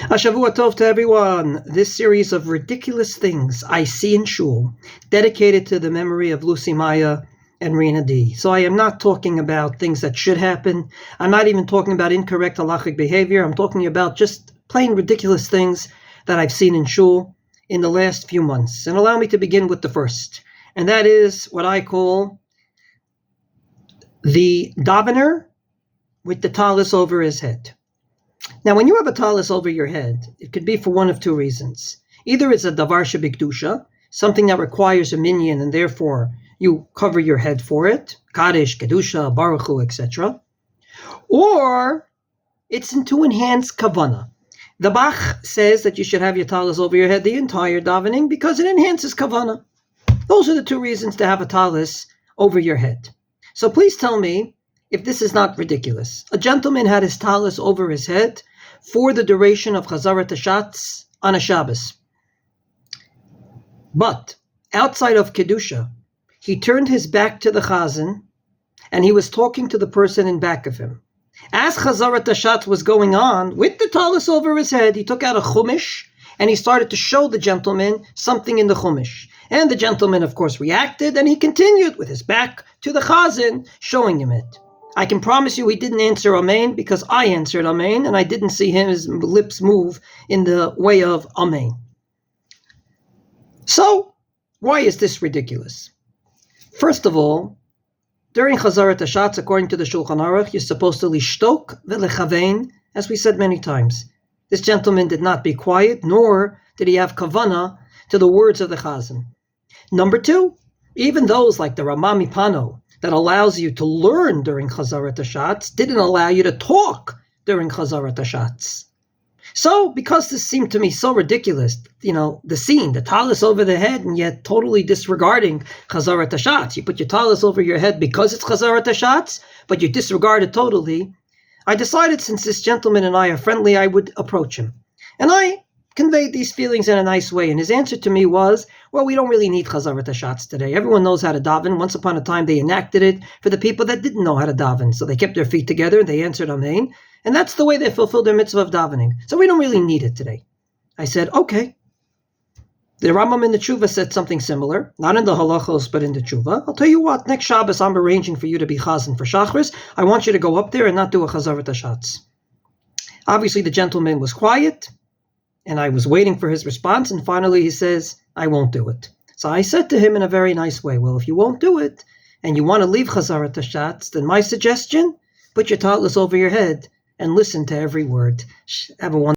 Shavua Tov to everyone. This series of ridiculous things I see in Shul, dedicated to the memory of Lucy Maya and Rena D. So I am not talking about things that should happen. I'm not even talking about incorrect halachic behavior. I'm talking about just plain ridiculous things that I've seen in Shul in the last few months. And allow me to begin with the first. And that is what I call the davener with the talis over his head. Now, when you have a talis over your head, it could be for one of two reasons. Either it's a davar shebikdusha, something that requires a minyan, and therefore you cover your head for it, kaddish, kedusha, baruch hu, etc. Or it's to enhance kavana. The Bach says that you should have your talis over your head the entire davening because it enhances kavana. Those are the two reasons to have a talis over your head. So please tell me if this is not ridiculous. A gentleman had his talis over his head for the duration of Chazarat Hashatz on a Shabbos. But outside of Kedusha, he turned his back to the Chazan and he was talking to the person in back of him. As Chazarat Hashatz was going on, with the talis over his head, he took out a chumash and he started to show the gentleman something in the chumash. And the gentleman, of course, reacted and he continued with his back to the Chazan, showing him it. I can promise you he didn't answer Amen because I answered Amen and I didn't see his lips move in the way of Amen. So, why is this ridiculous? First of all, during Chazarat Hashatz, according to the Shulchan Aruch, you're supposed to lishtok v'lechavein, as we said many times. This gentleman did not be quiet, nor did he have kavana to the words of the Chazan. Number two, even those like the Ramah Mipano, that allows you to learn during Chazarat Hashatz, didn't allow you to talk during Chazarat Hashatz. So, because this seemed to me so ridiculous, the scene, the talis over the head, and yet totally disregarding Chazarat Hashatz. You put your talis over your head because it's Chazarat Hashatz, but you disregard it totally. I decided, since this gentleman and I are friendly, I would approach him. And I conveyed these feelings in a nice way, and his answer to me was, well, we don't really need Chazarat Hashatz today. Everyone knows how to daven. Once upon a time, they enacted it for the people that didn't know how to daven. So they kept their feet together, and they answered Amen, and that's the way they fulfilled their mitzvah of davening. So we don't really need it today. I said, okay. The Rambam in the Tshuva said something similar, not in the halachos, but in the Tshuva. I'll tell you what, next Shabbos, I'm arranging for you to be chazan for Shachris. I want you to go up there and not do a Chazarat Hashatz. Obviously, the gentleman was quiet, and I was waiting for his response, and finally he says, I won't do it. So I said to him in a very nice way, well, if you won't do it, and you want to leave Chazarat Hashatz, then my suggestion, put your talis over your head and listen to every word. Have a wonderful